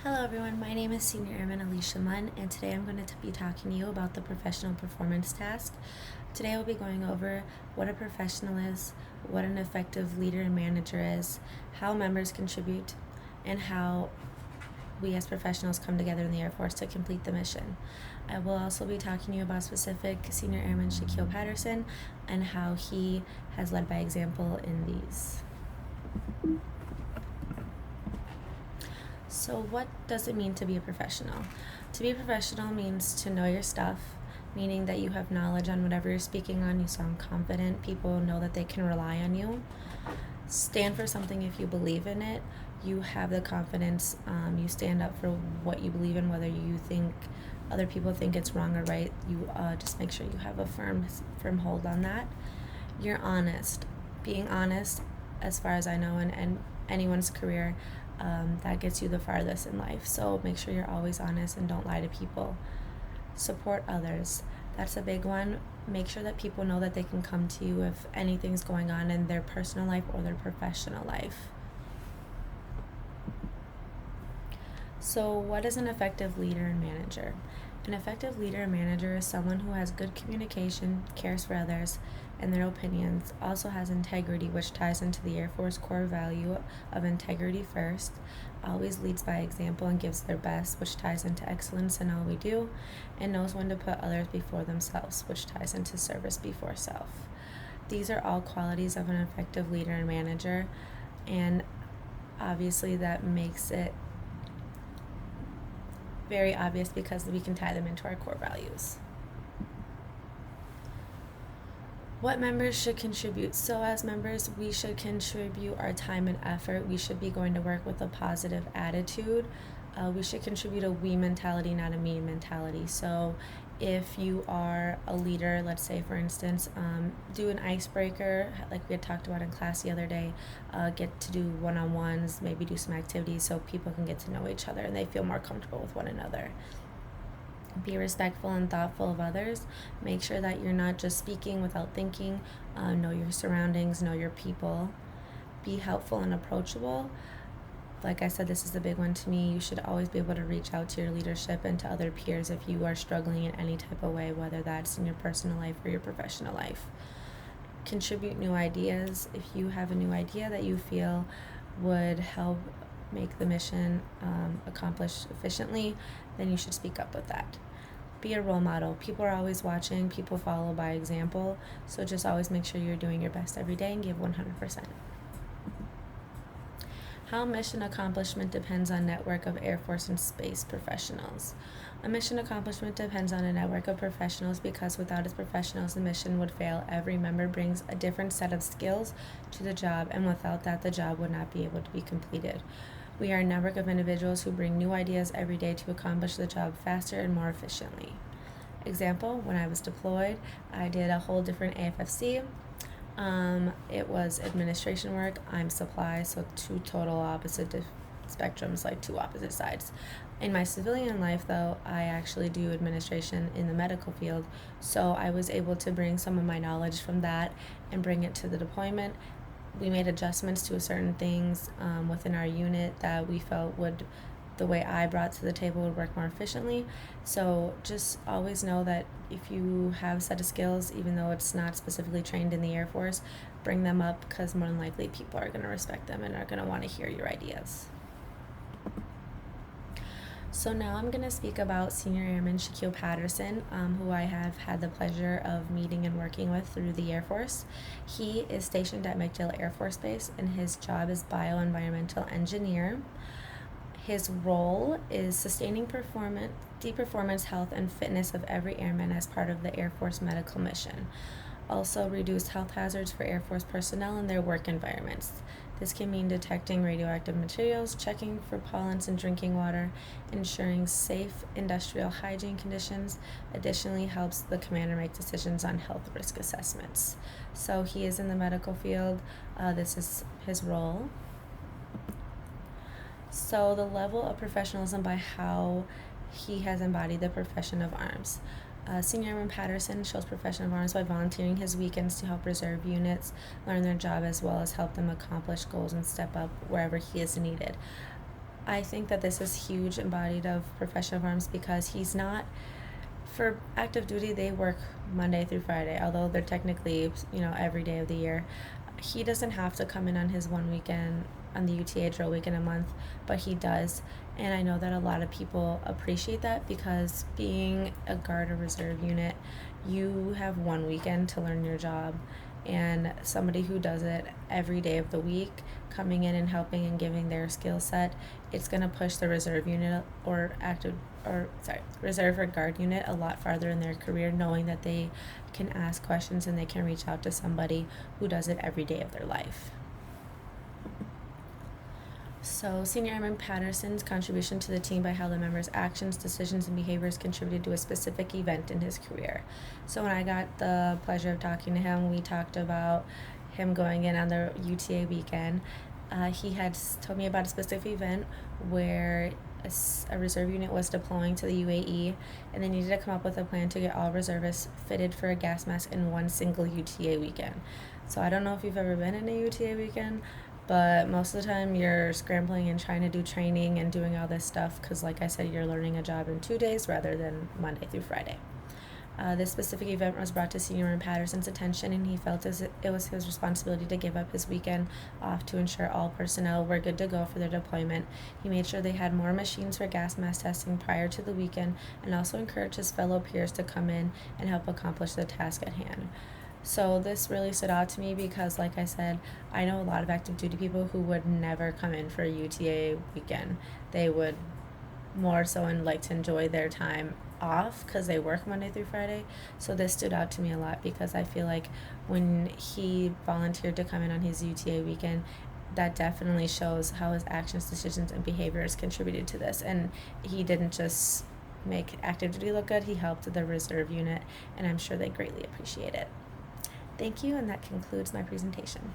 Hello everyone, my name is Senior Airman Alicia Munn, and today I'm going to be talking to you about the professional performance task. Today I'll be going over what a professional is, what an effective leader and manager is, how members contribute, and how we as professionals come together in the Air Force to complete the mission. I will also be talking to you about specific Senior Airman Shaquille Patterson and how he has led by example in these. So what does it mean to be a professional? To be a professional means to know your stuff, meaning that you have knowledge on whatever you're speaking on, you sound confident, people know that they can rely on you. Stand for something if you believe in it, you have the confidence, you stand up for what you believe in, whether you think other people think it's wrong or right, you just make sure you have a firm hold on that. You're honest. Being honest, as far as I know, in anyone's career, that gets you the farthest in life. So make sure you're always honest and don't lie to people. Support others. That's a big one. Make sure that people know that they can come to you if anything's going on in their personal life or their professional life. So what is an effective leader and manager? An effective leader and manager is someone who has good communication, cares for others and their opinions, also has integrity, which ties into the Air Force core value of integrity first, always leads by example and gives their best, which ties into excellence in all we do, and knows when to put others before themselves, which ties into service before self. These are all qualities of an effective leader and manager, and obviously that makes it very obvious because we can tie them into our core values. What members should contribute? So as members, we should contribute our time and effort. We should be going to work with a positive attitude. We should contribute a we mentality, not a me mentality. So if you are a leader, let's say for instance, do an icebreaker like we had talked about in class the other day, get to do one-on-ones, maybe do some activities so people can get to know each other and they feel more comfortable with one another. Be respectful and thoughtful of others. Make sure that you're not just speaking without thinking. Know your surroundings, know your people. Be helpful and approachable. Like I said, this is a big one to me. You should always be able to reach out to your leadership and to other peers if you are struggling in any type of way, whether that's in your personal life or your professional life. Contribute new ideas. If you have a new idea that you feel would help make the mission accomplished efficiently, then you should speak up with that. Be a role model. People are always watching. People follow by example. So just always make sure you're doing your best every day and give 100%. How mission accomplishment depends on network of Air Force and space professionals. A mission accomplishment depends on a network of professionals because without its professionals, the mission would fail. Every member brings a different set of skills to the job, and without that, the job would not be able to be completed. We are a network of individuals who bring new ideas every day to accomplish the job faster and more efficiently. Example, when I was deployed, I did a whole different AFFC. It was administration work. I'm supply, so two total opposite spectrums, like two opposite sides. In my civilian life, though, I actually do administration in the medical field, so I was able to bring some of my knowledge from that and bring it to the deployment. We made adjustments to certain things within our unit that we felt would, the way I brought to the table, would work more efficiently. So just always know that if you have a set of skills, even though it's not specifically trained in the Air Force, bring them up because more than likely people are going to respect them and are going to want to hear your ideas. So now I'm going to speak about Senior Airman Shaquille Patterson, who I have had the pleasure of meeting and working with through the Air Force. He is stationed at MacDill Air Force Base, and his job is bioenvironmental engineer. His role is sustaining the performance, health, and fitness of every airman as part of the Air Force medical mission. Also reduce health hazards for Air Force personnel in their work environments. This can mean detecting radioactive materials, checking for pollens in drinking water, ensuring safe industrial hygiene conditions. Additionally, helps the commander make decisions on health risk assessments. So he is in the medical field. This is his role. So the level of professionalism by how he has embodied the profession of arms. Senior Airman Patterson shows profession of arms by volunteering his weekends to help reserve units learn their job as well as help them accomplish goals and step up wherever he is needed. I think that this is huge embodied of professional arms because he's not for active duty. They work Monday through Friday, although they're technically, every day of the year. He doesn't have to come in on his one weekend on the UTA drill weekend a month, but he does. And I know that a lot of people appreciate that because being a guard or reserve unit, you have one weekend to learn your job. And somebody who does it every day of the week, coming in and helping and giving their skill set, it's going to push the reserve unit reserve or guard unit a lot farther in their career, knowing that they can ask questions and they can reach out to somebody who does it every day of their life. So, Senior Airman Patterson's contribution to the team by how the members' actions, decisions, and behaviors contributed to a specific event in his career. So, when I got the pleasure of talking to him, we talked about him going in on the UTA weekend. He had told me about a specific event where a reserve unit was deploying to the UAE, and they needed to come up with a plan to get all reservists fitted for a gas mask in one single UTA weekend. So, I don't know if you've ever been in a UTA weekend, but most of the time you're scrambling and trying to do training and doing all this stuff because, like I said, you're learning a job in 2 days rather than Monday through Friday. This specific event was brought to Senior Airman Patterson's attention, and he felt as it was his responsibility to give up his weekend off to ensure all personnel were good to go for their deployment. He made sure they had more machines for gas mask testing prior to the weekend and also encouraged his fellow peers to come in and help accomplish the task at hand. So this really stood out to me because, like I said, I know a lot of active duty people who would never come in for a UTA weekend. They would more so and like to enjoy their time off because they work Monday through Friday. So this stood out to me a lot because I feel like when he volunteered to come in on his UTA weekend, that definitely shows how his actions, decisions, and behaviors contributed to this. And he didn't just make active duty look good, he helped the reserve unit, and I'm sure they greatly appreciate it. Thank you, and that concludes my presentation.